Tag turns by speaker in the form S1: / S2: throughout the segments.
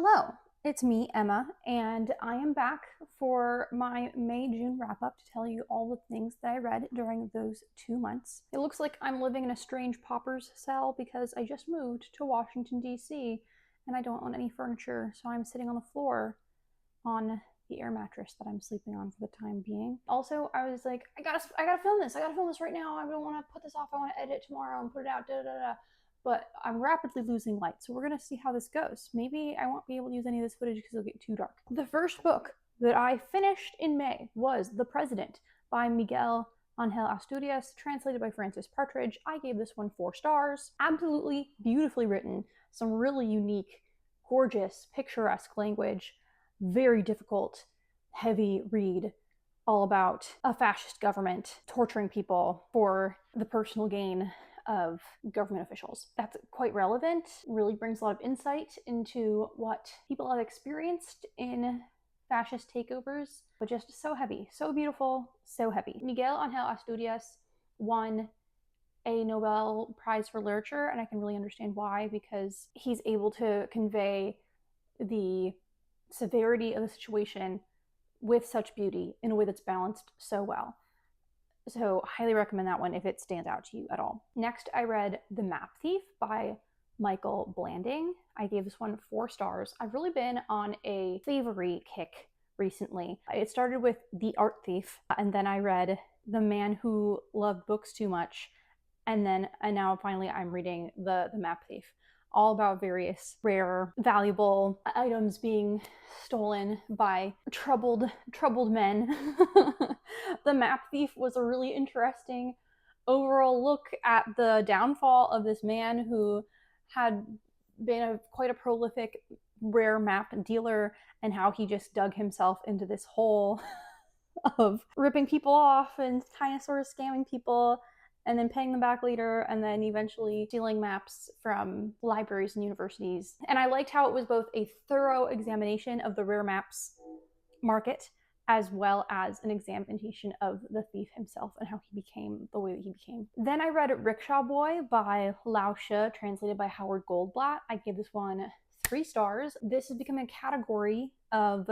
S1: Hello, it's me, Emma, and I am back for my May-June wrap-up to tell you all the things that I read during those 2 months. It looks like I'm living in a strange pauper's cell because I just moved to Washington, D.C., and I don't own any furniture, so I'm sitting on the floor on the air mattress that I'm sleeping on for the time being. Also, I was like, I gotta film this. I gotta film this right now. I don't want to put this off. I want to edit it tomorrow and put it out. Da da da. But I'm rapidly losing light, so we're gonna see how this goes. Maybe I won't be able to use any of this footage because it'll get too dark. The first book that I finished in May was The President by Miguel Angel Asturias, translated by Francis Partridge. I gave this one 4 stars. Absolutely beautifully written. Some really unique, gorgeous, picturesque language. Very difficult, heavy read, all about a fascist government torturing people for the personal gain of government officials. That's quite relevant, really brings a lot of insight into what people have experienced in fascist takeovers, but just so heavy, so beautiful, so heavy. Miguel Angel Asturias won a Nobel Prize for Literature, and I can really understand why, because he's able to convey the severity of the situation with such beauty in a way that's balanced so well. So highly recommend that one if it stands out to you at all. Next, I read The Map Thief by Michael Blanding. I gave this one 4 stars. I've really been on a savory kick recently. It started with The Art Thief, and then I read The Man Who Loved Books Too Much, and now finally I'm reading The Map Thief. All about various rare, valuable items being stolen by troubled men. The Map Thief was a really interesting overall look at the downfall of this man who had been quite a prolific rare map dealer, and how he just dug himself into this hole of ripping people off and kind of sort of scamming people and then paying them back later, and then eventually stealing maps from libraries and universities. And I liked how it was both a thorough examination of the rare maps market, as well as an examination of the thief himself and how he became the way that he became. Then I read Rickshaw Boy by Lao She, translated by Howard Goldblatt. I gave this one 3 stars. This has become a category of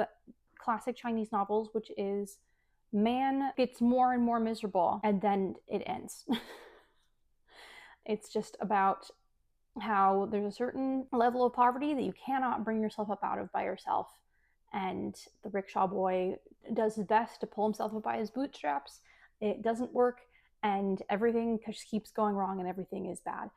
S1: classic Chinese novels, which is man gets more and more miserable and then it ends. It's just about how there's a certain level of poverty that you cannot bring yourself up out of by yourself, and the rickshaw boy does his best to pull himself up by his bootstraps. It doesn't work, and everything just keeps going wrong, and everything is bad.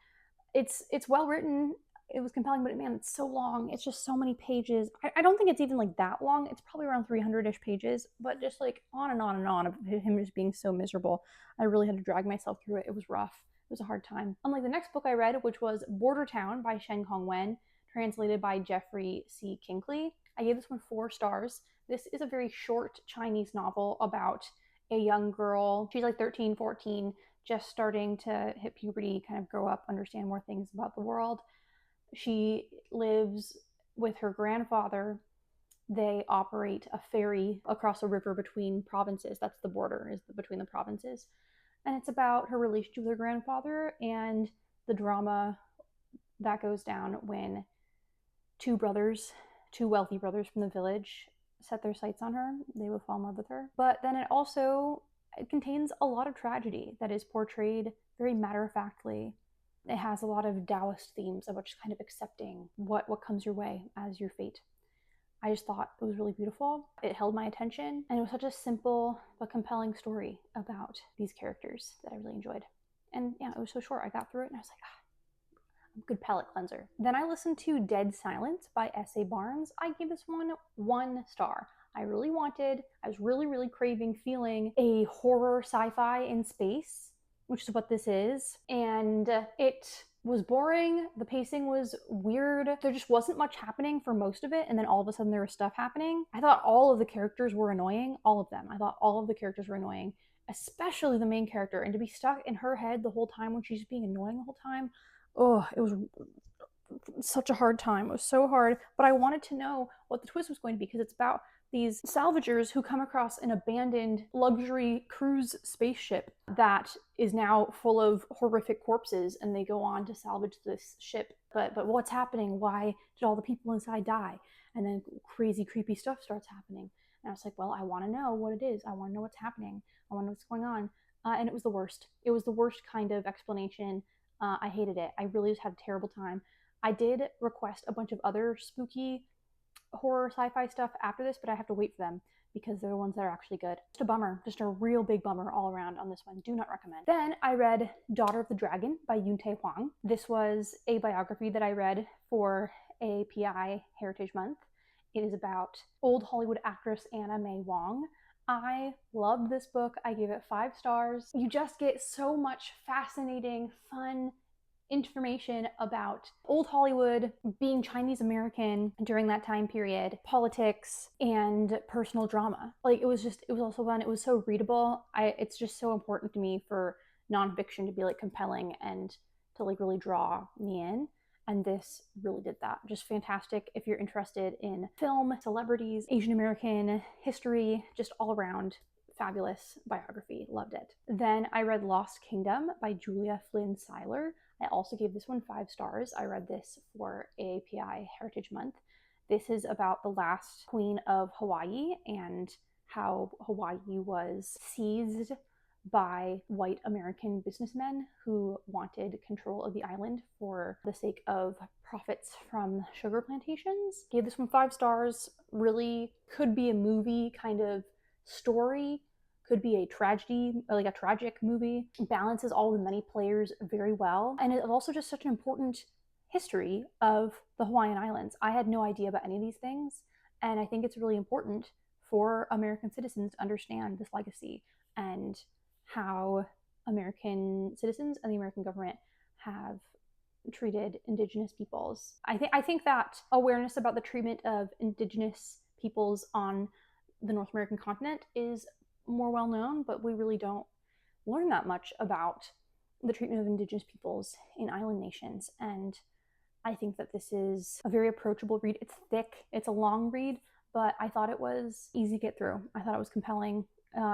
S1: It's well written. It was compelling, but man, it's so long. It's just so many pages. I don't think it's even like that long. It's probably around 300-ish pages, but just like on and on and on of him just being so miserable. I really had to drag myself through it. It was rough. It was a hard time. Unlike the next book I read, which was Border Town by Shen Kong Wen, translated by Jeffrey C. Kinkley, I gave this one 4 stars. This is a very short Chinese novel about a young girl. She's like 13, 14, just starting to hit puberty, kind of grow up, understand more things about the world. She lives with her grandfather. They operate a ferry across a river between provinces. That's the border, is between the provinces. And it's about her relationship with her grandfather and the drama that goes down when 2 brothers, 2 wealthy brothers from the village, set their sights on her. They will fall in love with her. But then it contains a lot of tragedy that is portrayed very matter-of-factly. It has a lot of Taoist themes about just kind of accepting what comes your way as your fate. I just thought it was really beautiful. It held my attention, and it was such a simple but compelling story about these characters that I really enjoyed. And yeah, it was so short. I got through it and I was like, good palate cleanser. Then I listened to Dead Silence by S.A. Barnes. I gave this one 1 star. I was really craving feeling a horror sci-fi in space, which is what this is. And it was boring. The pacing was weird. There just wasn't much happening for most of it, and then all of a sudden there was stuff happening. I thought all of the characters were annoying. All of them. I thought all of the characters were annoying, especially the main character. And to be stuck in her head the whole time when she's being annoying the whole time, oh, it was such a hard time. It was so hard, but I wanted to know what the twist was going to be because it's about these salvagers who come across an abandoned luxury cruise spaceship that is now full of horrific corpses, and they go on to salvage this ship. But what's happening? Why did all the people inside die? And then crazy, creepy stuff starts happening. And I was like, well, I want to know what it is. I want to know what's happening. I want to know what's going on. And it was the worst. It was the worst kind of explanation. I hated it. I really just had a terrible time. I did request a bunch of other spooky horror sci-fi stuff after this, but I have to wait for them because they're the ones that are actually good. Just a bummer, just a real big bummer all around on this one. Do not recommend. Then I read Daughter of the Dragon by Yun-Tae Hwang. This was a biography that I read for API Heritage Month. It is about old Hollywood actress Anna May Wong. I loved this book. I gave it 5 stars. You just get so much fascinating, fun information about old Hollywood, being Chinese American during that time period, politics, and personal drama. Like, it was also fun. It was so readable. It's just so important to me for nonfiction to be like compelling and to like really draw me in. And this really did that. Just fantastic if you're interested in film, celebrities, Asian American history, just all around fabulous biography. Loved it. Then I read Lost Kingdom by Julia Flynn Seiler. I also gave this one 5 stars. I read this for API Heritage Month. This is about the last queen of Hawaii and how Hawaii was seized by white American businessmen who wanted control of the island for the sake of profits from sugar plantations. Gave this one 5 stars. Really could be a movie kind of story. Could be a tragedy, like a tragic movie. Balances all the many players very well. And it's also just such an important history of the Hawaiian Islands. I had no idea about any of these things. And I think it's really important for American citizens to understand this legacy and how American citizens and the American government have treated Indigenous peoples. I think that awareness about the treatment of Indigenous peoples on the North American continent is more well known, but we really don't learn that much about the treatment of Indigenous peoples in island nations. And I think that this is a very approachable read. It's thick, it's a long read, but I thought it was easy to get through. I thought it was compelling.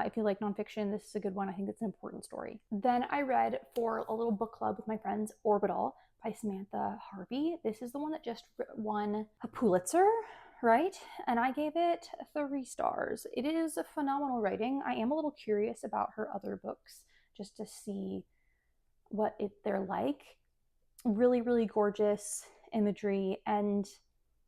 S1: If you like nonfiction, this is a good one. I think it's an important story. Then I read for a little book club with my friends Orbital by Samantha Harvey. This is the one that just won a Pulitzer, right? And I gave it 3 stars. It is a phenomenal writing. I am a little curious about her other books just to see what they're like. Really, really gorgeous imagery, and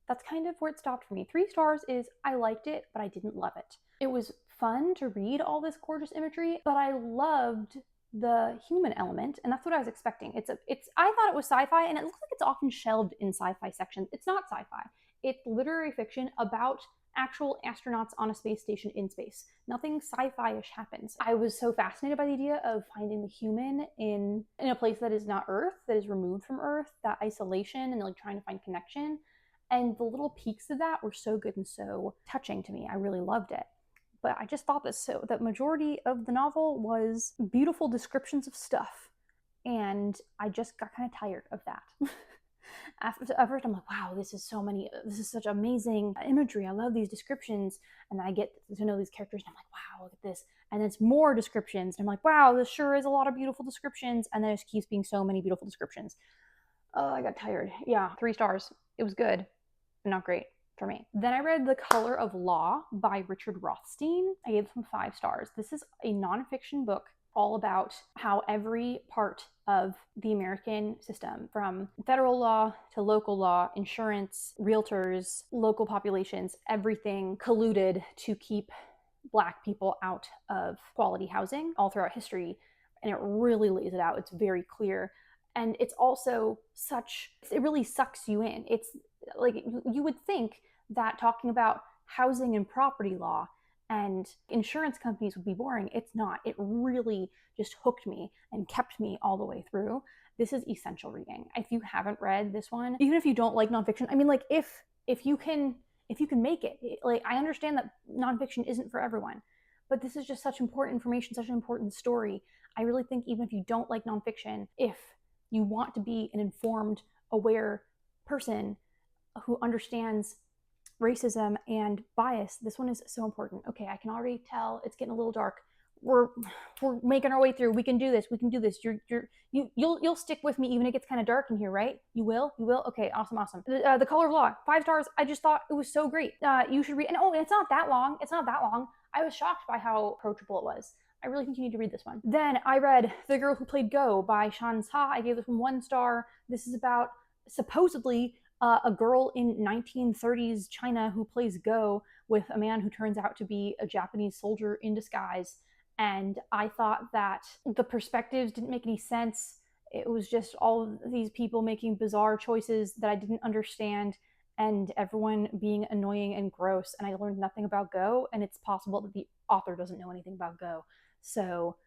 S1: that's kind of where it stopped for me. 3 stars is I liked it, but I didn't love it. It was fun to read all this gorgeous imagery, but I loved the human element, and that's what I was expecting. I thought it was sci-fi, and it looks like it's often shelved in sci-fi sections. It's not sci-fi. It's literary fiction about actual astronauts on a space station in space. Nothing sci-fi-ish happens. I was so fascinated by the idea of finding the human in a place that is not Earth, that is removed from Earth, that isolation and like trying to find connection. And the little peaks of that were so good and so touching to me. I really loved it. But I just thought that majority of the novel was beautiful descriptions of stuff. And I just got kind of tired of that. At first I'm like, wow, this is such amazing imagery. I love these descriptions. And I get to know these characters and I'm like, wow, look at this. And then it's more descriptions. And I'm like, wow, this sure is a lot of beautiful descriptions. And then it just keeps being so many beautiful descriptions. Oh, I got tired. Yeah, 3 stars. It was good, but not great for me. Then I read The Color of Law by Richard Rothstein. I gave them 5 stars. This is a nonfiction book all about how every part of the American system, from federal law to local law, insurance, realtors, local populations, everything colluded to keep Black people out of quality housing all throughout history. And it really lays it out. It's very clear. And it's also it really sucks you in. It's like you would think that talking about housing and property law and insurance companies would be boring. It's not. It really just hooked me and kept me all the way through. This is essential reading. If you haven't read this one, even if you don't like nonfiction, I mean, like if you can make it, like I understand that nonfiction isn't for everyone, but this is just such important information, such an important story. I really think even if you don't like nonfiction, if you want to be an informed, aware person who understands racism and bias. This one is so important. Okay, I can already tell it's getting a little dark. We're making our way through. We can do this. We can do this. You'll stick with me even if it gets kind of dark in here, right? You will. Okay, awesome. The Color of Law, 5 stars. I just thought it was so great. You should read. And it's not that long. I was shocked by how approachable it was. I really think you need to read this one. Then I read The Girl Who Played Go by Shan Sa. I gave this one 1 star. This is about supposedly a girl in 1930s China who plays Go with a man who turns out to be a Japanese soldier in disguise. And I thought that the perspectives didn't make any sense. It was just all of these people making bizarre choices that I didn't understand, and everyone being annoying and gross. And I learned nothing about Go, and it's possible that the author doesn't know anything about Go. So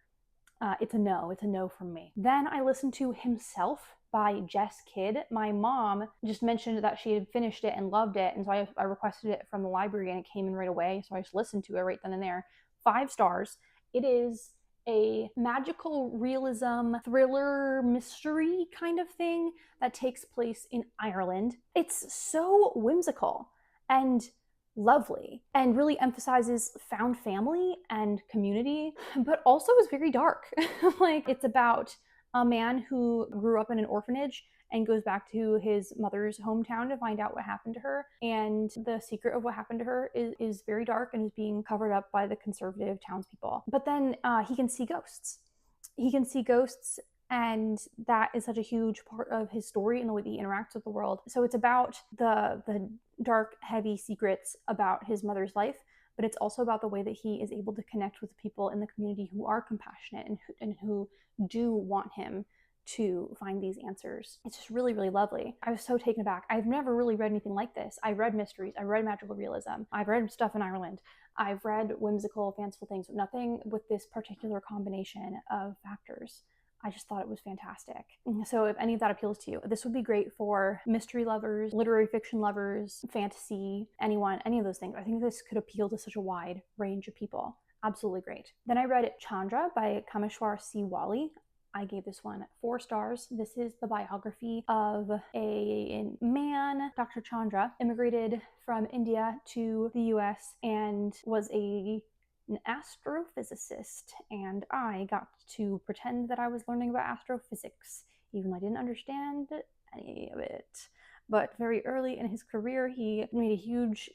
S1: it's a no from me. Then I listened to Himself by Jess Kidd. My mom just mentioned that she had finished it and loved it, and so I requested it from the library and it came in right away, so I just listened to it right then and there. 5 stars. It is a magical realism thriller mystery kind of thing that takes place in Ireland. It's so whimsical and lovely and really emphasizes found family and community, but also is very dark. Like, it's about a man who grew up in an orphanage and goes back to his mother's hometown to find out what happened to her. And the secret of what happened to her is very dark and is being covered up by the conservative townspeople. But then he can see ghosts. And that is such a huge part of his story and the way that he interacts with the world. So it's about the dark, heavy secrets about his mother's life, but it's also about the way that he is able to connect with people in the community who are compassionate and who do want him to find these answers. It's just really, really lovely. I was so taken aback. I've never really read anything like this. I read mysteries, I read magical realism, I've read stuff in Ireland, I've read whimsical, fanciful things, but nothing with this particular combination of factors. I just thought it was fantastic. So if any of that appeals to you, this would be great for mystery lovers, literary fiction lovers, fantasy, anyone, any of those things. I think this could appeal to such a wide range of people. Absolutely great. Then I read Chandra by Kameshwar C. Wali. I gave this one 4 stars. This is the biography of a man, Dr. Chandra, immigrated from India to the US and was an astrophysicist, and I got to pretend that I was learning about astrophysics, even though I didn't understand any of it. But very early in his career, he made a huge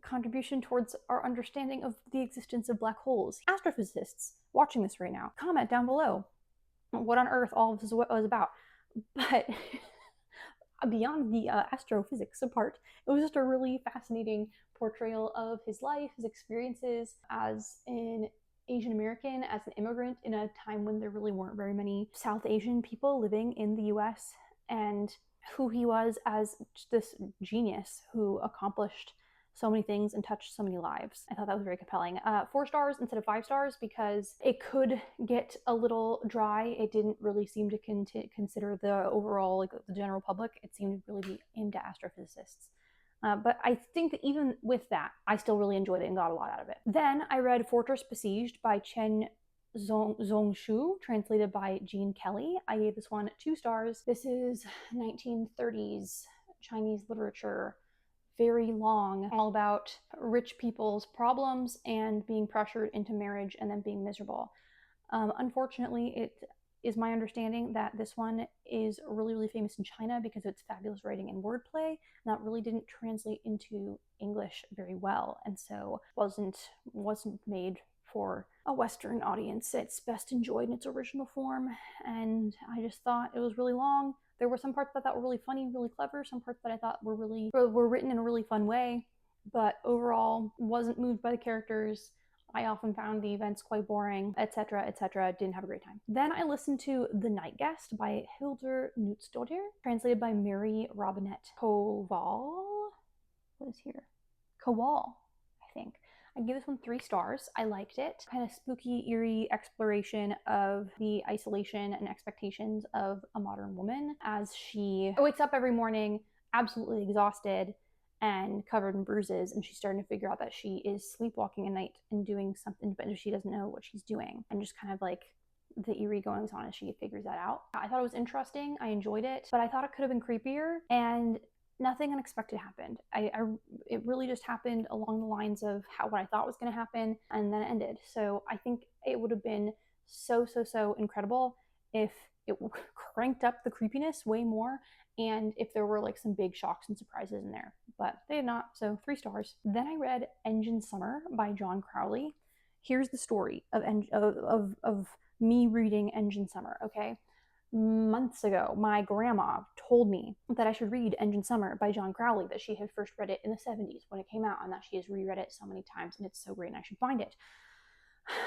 S1: contribution towards our understanding of the existence of black holes. Astrophysicists watching this right now, comment down below what on earth all of this was about. But beyond the astrophysics part, it was just a really fascinating portrayal of his life, his experiences as an Asian American, as an immigrant in a time when there really weren't very many South Asian people living in the US, and who he was as this genius who accomplished so many things and touched so many lives. I thought that was very compelling. 4 stars instead of 5 stars because it could get a little dry. It didn't really seem to consider the overall, like the general public. It seemed to really be aimed at astrophysicists. But I think that even with that, I still really enjoyed it and got a lot out of it. Then I read Fortress Besieged by Chen Zongshu, translated by Jean Kelly. I gave this one 2 stars. This is 1930s Chinese literature, very long, all about rich people's problems and being pressured into marriage and then being miserable. Unfortunately, it is my understanding that this one is really, really famous in China because of its fabulous writing and wordplay, and that really didn't translate into English very well, and so wasn't made for a Western audience. It's best enjoyed in its original form, and I just thought it was really long. There were some parts that I thought were really funny, really clever, some parts that I thought were written in a really fun way, but overall wasn't moved by the characters. I often found the events quite boring, etc., etc. Didn't have a great time. Then I listened to The Night Guest by Hildur Knutsdottir, translated by Mary Robinette Kowal. What is here? Kowal, I think. I gave this one 3 stars. I liked it. Kind of spooky, eerie exploration of the isolation and expectations of a modern woman as she wakes up every morning absolutely exhausted and covered in bruises, and she's starting to figure out that she is sleepwalking at night and doing something, but she doesn't know what she's doing, and just kind of like the eerie goings on as she figures that out. I thought it was interesting. I enjoyed it, but I thought it could have been creepier, and nothing unexpected happened. It really just happened along the lines of what I thought was going to happen, and then it ended. So I think it would have been so incredible if it cranked up the creepiness way more, and if there were like some big shocks and surprises in there. But they did not, so 3 stars. Then I read Engine Summer by John Crowley. Here's the story of me reading Engine Summer, okay? Months ago, my grandma told me that I should read Engine Summer by John Crowley, that she had first read it in the 70s when it came out, and that she has reread it so many times, and it's so great, and I should find it.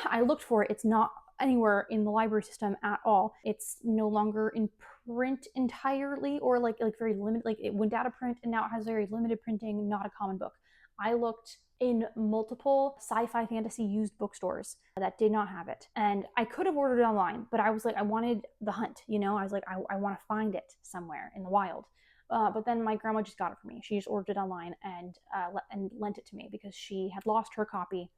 S1: I looked for it. It's not anywhere in the library system at all. It's no longer in print entirely, or like very limited. Like it went out of print and now it has very limited printing, not a common book. I looked in multiple sci-fi fantasy used bookstores that did not have it. And I could have ordered it online, but I was like, I wanted the hunt, you know? I was like, I want to find it somewhere in the wild. But then my grandma just got it for me. She just ordered it online and lent it to me because she had lost her copy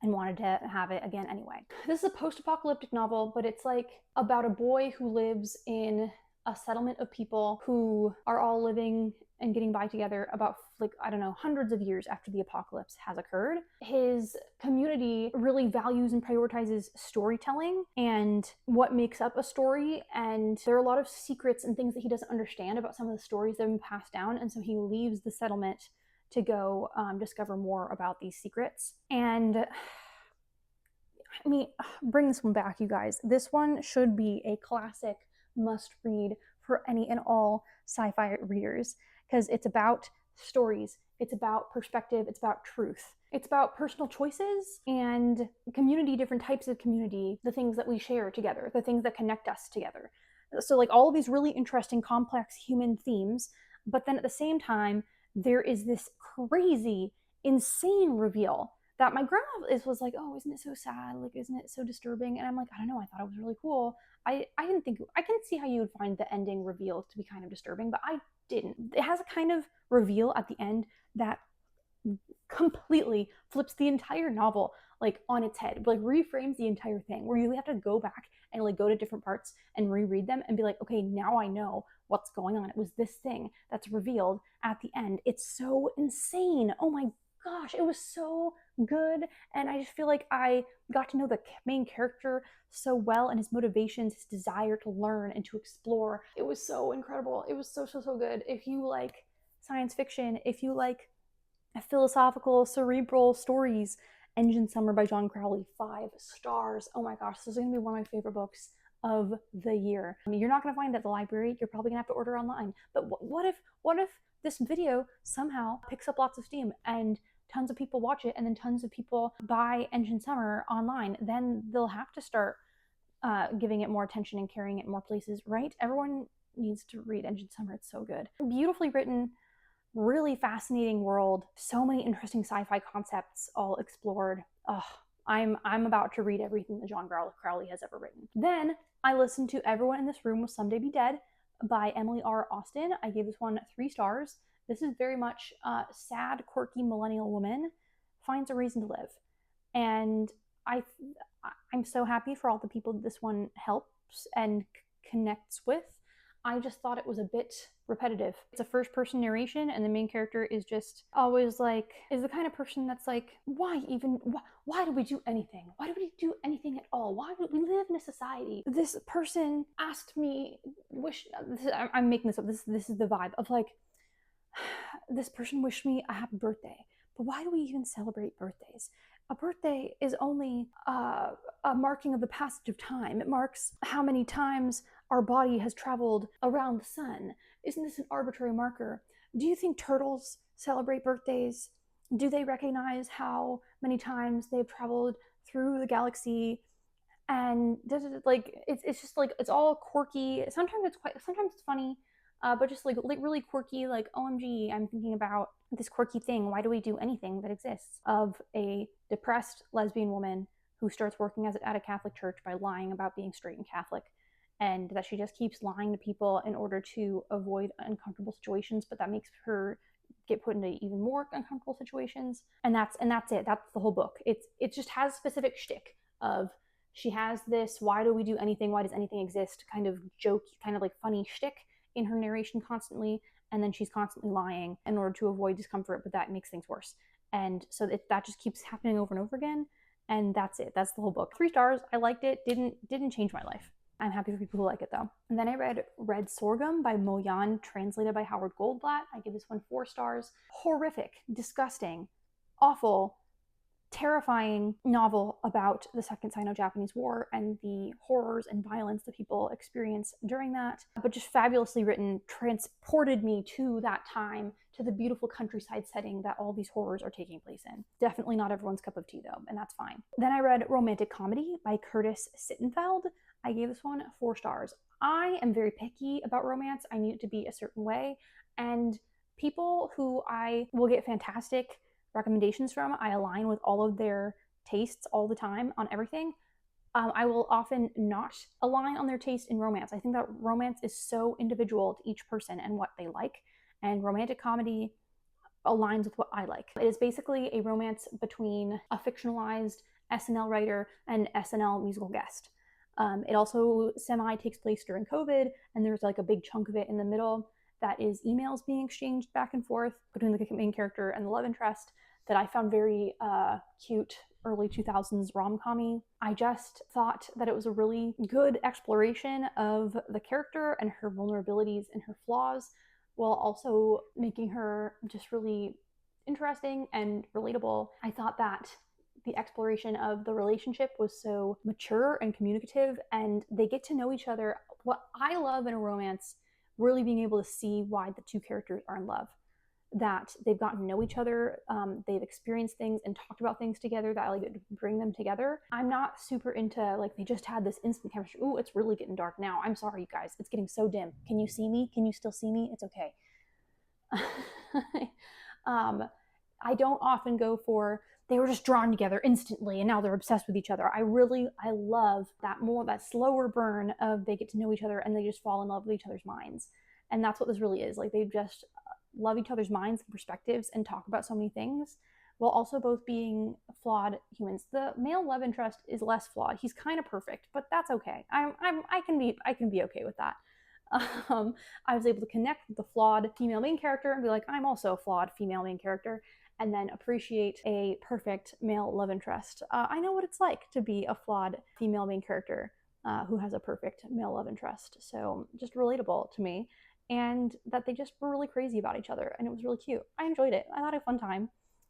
S1: and wanted to have it again anyway. This is a post-apocalyptic novel, but it's like about a boy who lives in a settlement of people who are all living and getting by together about, like, I don't know, hundreds of years after the apocalypse has occurred. His community really values and prioritizes storytelling and what makes up a story, and there are a lot of secrets and things that he doesn't understand about some of the stories that have been passed down, and so he leaves the settlement to go discover more about these secrets. And I mean, bring this one back, you guys. This one should be a classic must read for any and all sci-fi readers, because it's about stories, it's about perspective, it's about truth, it's about personal choices and community, different types of community, the things that we share together, the things that connect us together. So like all of these really interesting, complex human themes, but then at the same time, there is this crazy, insane reveal that my grandma was like, oh, isn't it so sad? Like, isn't it so disturbing? And I'm like, I don't know, I thought it was really cool. I didn't think, I can see how you would find the ending reveal to be kind of disturbing, but I didn't. It has a kind of reveal at the end that completely flips the entire novel like on its head, like reframes the entire thing, where you have to go back and like go to different parts and reread them and be like, okay, now I know what's going on. It was this thing that's revealed at the end. It's so insane. Oh my gosh, it was so good. And I just feel like I got to know the main character so well, and his motivations, his desire to learn and to explore. It was so incredible. It was so good. If you like science fiction, if you like philosophical, cerebral stories, Engine Summer by John Crowley, 5 stars. Oh my gosh, this is going to be one of my favorite books of the year. I mean, you're not going to find it at the library. You're probably going to have to order online. But what if this video somehow picks up lots of steam and tons of people watch it, and then tons of people buy Engine Summer online? Then they'll have to start giving it more attention and carrying it more places, right? Everyone needs to read Engine Summer. It's so good. Beautifully written, really fascinating world, so many interesting sci-fi concepts all explored. I'm about to read everything that John Crowley has ever written. Then I listened to Everyone in This Room Will Someday Be Dead by Emily R. Austin. I gave this one 3 stars. This is very much a sad, quirky millennial woman finds a reason to live. And I'm so happy for all the people that this one helps and connects with. I just thought it was a bit repetitive. It's a first-person narration, and the main character is just always like, is the kind of person that's like, why do we do anything? Why do we do anything at all? Why do we live in a society? This person asked me, I'm making this up, this is the vibe of like, this person wished me a happy birthday, but why do we even celebrate birthdays? A birthday is only a marking of the passage of time. It marks how many times our body has traveled around the sun. Isn't this an arbitrary marker? Do you think turtles celebrate birthdays? Do they recognize how many times they've traveled through the galaxy? And like it's just like, it's all quirky. Sometimes it's funny, but just like really quirky, like OMG, I'm thinking about this quirky thing. Why do we do anything that exists? Of a depressed lesbian woman who starts working at a Catholic church by lying about being straight and Catholic, and that she just keeps lying to people in order to avoid uncomfortable situations, but that makes her get put into even more uncomfortable situations. And that's it. That's the whole book. It just has a specific shtick of, she has this why do we do anything, why does anything exist kind of joke, kind of like funny shtick in her narration constantly, and then she's constantly lying in order to avoid discomfort, but that makes things worse. And so that just keeps happening over and over again. And that's it. That's the whole book. 3 stars. I liked it. Didn't change my life. I'm happy for people who like it though. And then I read Red Sorghum by Mo Yan, translated by Howard Goldblatt. I give this one 4 stars. Horrific, disgusting, awful, terrifying novel about the Second Sino-Japanese War and the horrors and violence that people experience during that, but just fabulously written, transported me to that time, to the beautiful countryside setting that all these horrors are taking place in. Definitely not everyone's cup of tea though, and that's fine. Then I read Romantic Comedy by Curtis Sittenfeld. I gave this one 4 stars. I am very picky about romance. I need it to be a certain way, and people who I will get fantastic recommendations from, I align with all of their tastes all the time on everything. I will often not align on their taste in romance. I think that romance is so individual to each person and what they like, and romantic comedy aligns with what I like. It is basically a romance between a fictionalized SNL writer and SNL musical guest. It also semi takes place during COVID, and there's like a big chunk of it in the middle that is emails being exchanged back and forth between the main character and the love interest that I found very cute, early 2000s rom-com-y. I just thought that it was a really good exploration of the character and her vulnerabilities and her flaws, while also making her just really interesting and relatable. I thought that the exploration of the relationship was so mature and communicative, and they get to know each other. What I love in a romance, really being able to see why the 2 characters are in love, that they've gotten to know each other, they've experienced things and talked about things together that like bring them together. I'm not super into like they just had this instant chemistry. Ooh, it's really getting dark now. I'm sorry, you guys. It's getting so dim. Can you see me? Can you still see me? It's okay. I don't often go for they were just drawn together instantly and now they're obsessed with each other. I love that slower burn of they get to know each other and they just fall in love with each other's minds. And that's what this really is. Like they just love each other's minds and perspectives and talk about so many things while also both being flawed humans. The male love interest is less flawed. He's kind of perfect, but that's okay. I can be okay with that. I was able to connect with the flawed female main character and be like, I'm also a flawed female main character, and then appreciate a perfect male love interest. I know what it's like to be a flawed female main character who has a perfect male love interest. So just relatable to me, and that they just were really crazy about each other, and it was really cute. I enjoyed it. I had a fun time.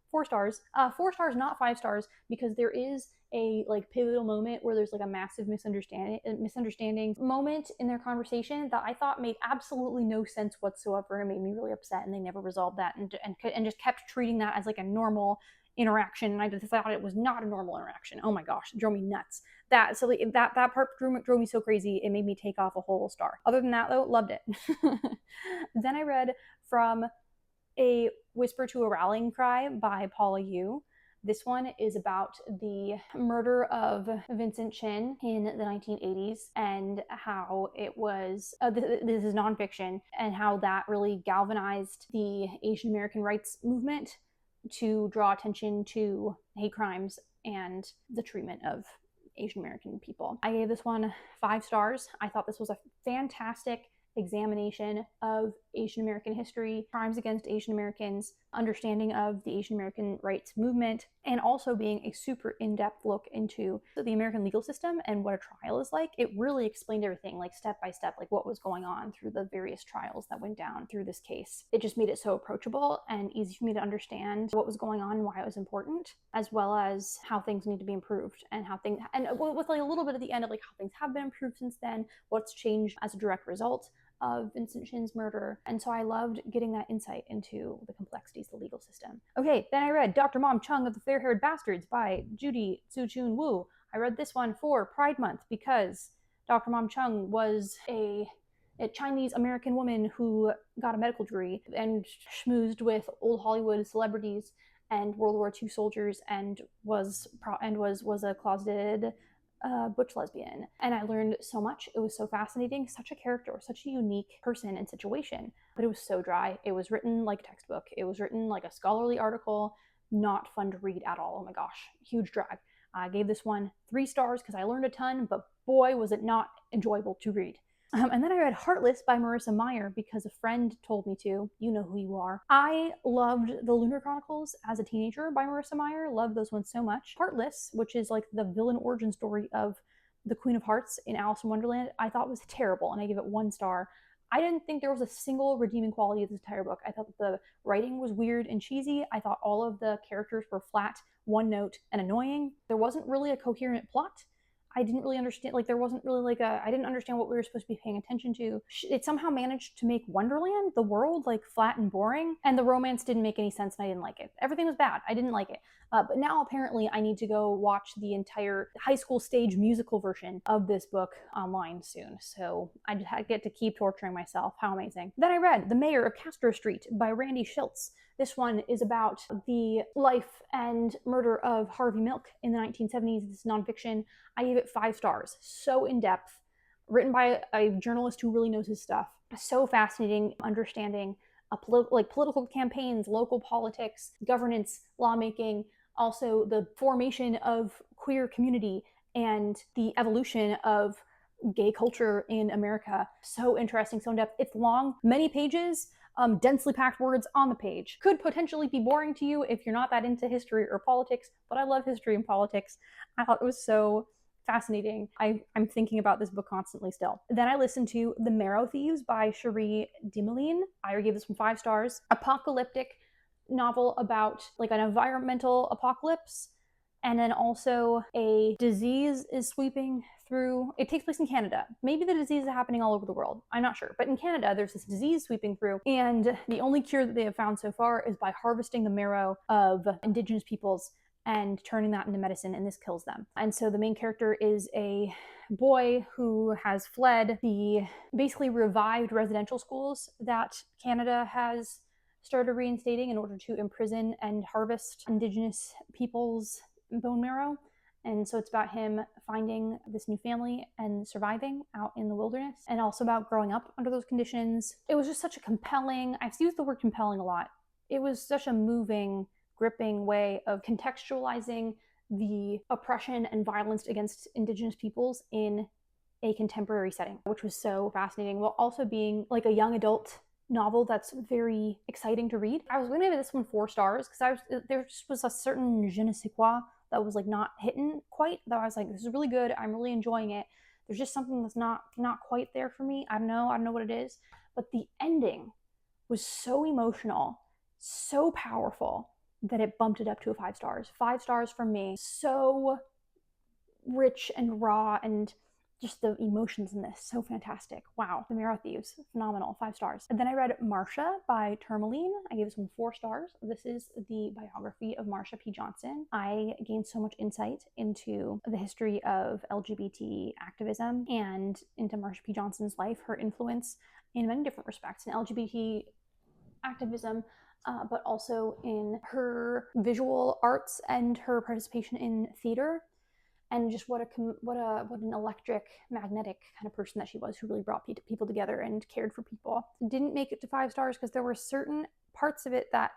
S1: 4 stars. 4 stars, not 5 stars, because there is a like pivotal moment where there's like a massive misunderstanding moment in their conversation that I thought made absolutely no sense whatsoever and made me really upset, and they never resolved that and just kept treating that as like a normal interaction, and I just thought it was not a normal interaction. Oh my gosh, it drove me nuts. That part drove me so crazy, it made me take off a whole star. Other than that though, loved it. Then I read from A Whisper to a Rallying Cry by Paula Yu. This one is about the murder of Vincent Chin in the 1980s and how it was, this is nonfiction, and how that really galvanized the Asian American rights movement to draw attention to hate crimes and the treatment of Asian American people. I gave this one 5 stars. I thought this was a fantastic examination of Asian American history, crimes against Asian Americans, understanding of the Asian American rights movement, and also being a super in-depth look into the American legal system and what a trial is like. It really explained everything, like step by step, like what was going on through the various trials that went down through this case. It just made it so approachable and easy for me to understand what was going on and why it was important, as well as how things need to be improved and how things, and with like a little bit at the end of like how things have been improved since then, what's changed as a direct result of Vincent Chin's murder. And so I loved getting that insight into the complexities of the legal system. Okay, then I read Dr. Mom Chung of the Fair-Haired Bastards by Judy Tsu-Chun Wu. I read this one for Pride Month because Dr. Mom Chung was a Chinese American woman who got a medical degree and schmoozed with old Hollywood celebrities and World War II soldiers and was a closeted butch lesbian. And I learned so much. It was so fascinating. Such a character, such a unique person and situation. But it was so dry. It was written like a textbook. It was written like a scholarly article. Not fun to read at all. Oh my gosh, huge drag. I gave this one 3 stars because I learned a ton, but boy, was it not enjoyable to read. And then I read Heartless by Marissa Meyer because a friend told me to. You know who you are. I loved The Lunar Chronicles as a teenager by Marissa Meyer. Loved those ones so much. Heartless, which is like the villain origin story of the Queen of Hearts in Alice in Wonderland, I thought was terrible, and I gave it 1 star. I didn't think there was a single redeeming quality of this entire book. I thought that the writing was weird and cheesy. I thought all of the characters were flat, one note, and annoying. There wasn't really a coherent plot. I didn't really understand, like, there wasn't really like I didn't understand what we were supposed to be paying attention to. It somehow managed to make Wonderland, the world, like flat and boring, and the romance didn't make any sense and I didn't like it. Everything was bad. I didn't like it. But now apparently I need to go watch the entire high school stage musical version of this book online soon. So I just get to keep torturing myself. How amazing. Then I read The Mayor of Castro Street by Randy Schiltz. This one is about the life and murder of Harvey Milk in the 1970s. This is nonfiction. I gave it 5 stars. So in depth, written by a journalist who really knows his stuff. So fascinating, understanding political campaigns, local politics, governance, lawmaking, also the formation of queer community and the evolution of gay culture in America. So interesting, so in depth. It's long, many pages, densely packed words on the page. Could potentially be boring to you if you're not that into history or politics, but I love history and politics. I thought it was so fascinating. I'm thinking about this book constantly still. Then I listened to The Marrow Thieves by Cherie Dimelin. I gave this one 5 stars. Apocalyptic novel about like an environmental apocalypse, and then also a disease is sweeping through. It takes place in Canada. Maybe the disease is happening all over the world. I'm not sure. But in Canada, there's this disease sweeping through, and the only cure that they have found so far is by harvesting the marrow of indigenous peoples and turning that into medicine, and this kills them. And so the main character is a boy who has fled the basically revived residential schools that Canada has started reinstating in order to imprison and harvest indigenous people's bone marrow. And so it's about him finding this new family and surviving out in the wilderness, and also about growing up under those conditions. It was just such a compelling, I've used the word compelling a lot. It was such a moving, gripping way of contextualizing the oppression and violence against indigenous peoples in a contemporary setting, which was so fascinating, while also being like a young adult novel that's very exciting to read. I was going to give this one 4 stars because there just was a certain je ne sais quoi that was like not hitting quite, that I was like, this is really good, I'm really enjoying it. There's just something that's not quite there for me. I don't know what it is. But the ending was so emotional, so powerful, that it bumped it up to a 5 stars. 5 stars from me. So rich and raw, and just the emotions in this, so fantastic. Wow. The Marrow Thieves, phenomenal, 5 stars. And then I read Marsha by Tourmaline. I gave this one 4 stars. This is the biography of Marsha P. Johnson. I gained so much insight into the history of LGBT activism and into Marsha P. Johnson's life, her influence in many different respects in LGBT activism, but also in her visual arts and her participation in theater, and just what an electric, magnetic kind of person that she was, who really brought people together and cared for people. Didn't make it to 5 stars because there were certain parts of it that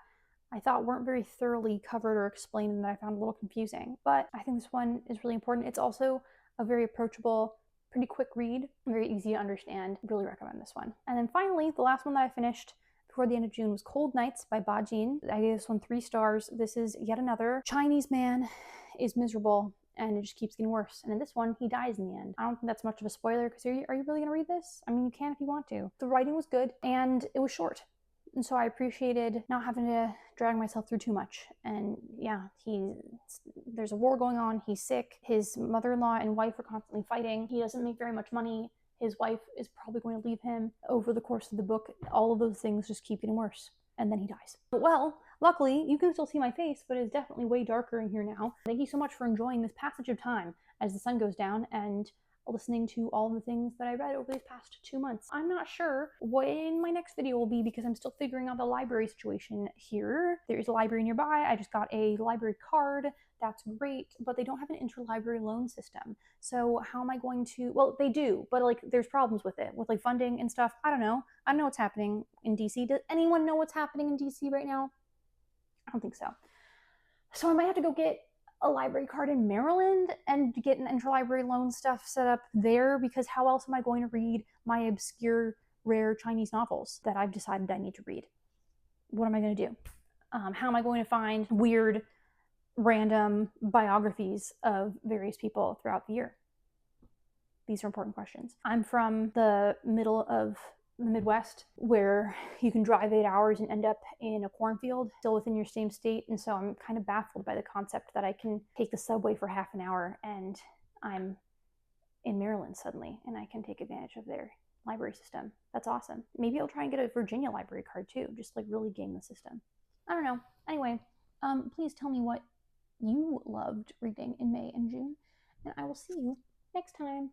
S1: I thought weren't very thoroughly covered or explained, and that I found a little confusing. But I think this one is really important. It's also a very approachable, pretty quick read, very easy to understand. Really recommend this one. And then finally, the last one that I finished before the end of June was Cold Nights by Ba Jin. I gave this one 3 stars. This is yet another Chinese man is miserable, and it just keeps getting worse. And in this one, he dies in the end. I don't think that's much of a spoiler, because are you really going to read this? I mean, you can if you want to. The writing was good, and it was short. And so I appreciated not having to drag myself through too much. And yeah, there's a war going on. He's sick. His mother-in-law and wife are constantly fighting. He doesn't make very much money. His wife is probably going to leave him. Over the course of the book, all of those things just keep getting worse. And then he dies. But well, luckily, you can still see my face, but it's definitely way darker in here now. Thank you so much for enjoying this passage of time as the sun goes down and listening to all the things that I read over these past 2 months. I'm not sure when my next video will be, because I'm still figuring out the library situation here. There's a library nearby. I just got a library card. That's great, but they don't have an interlibrary loan system. So how am I going to, well, they do, but like there's problems with it, with like funding and stuff. I don't know. I don't know what's happening in DC. Does anyone know what's happening in DC right now? I don't think so. So I might have to go get a library card in Maryland and get an interlibrary loan stuff set up there, because how else am I going to read my obscure, rare Chinese novels that I've decided I need to read? What am I going to do? How am I going to find weird, random biographies of various people throughout the year? These are important questions. I'm from the middle of the Midwest, where you can drive 8 hours and end up in a cornfield, still within your same state. And so I'm kind of baffled by the concept that I can take the subway for half an hour and I'm in Maryland suddenly, and I can take advantage of their library system. That's awesome. Maybe I'll try and get a Virginia library card too, just like really game the system. I don't know. Anyway, please tell me what you loved reading in May and June, and I will see you next time.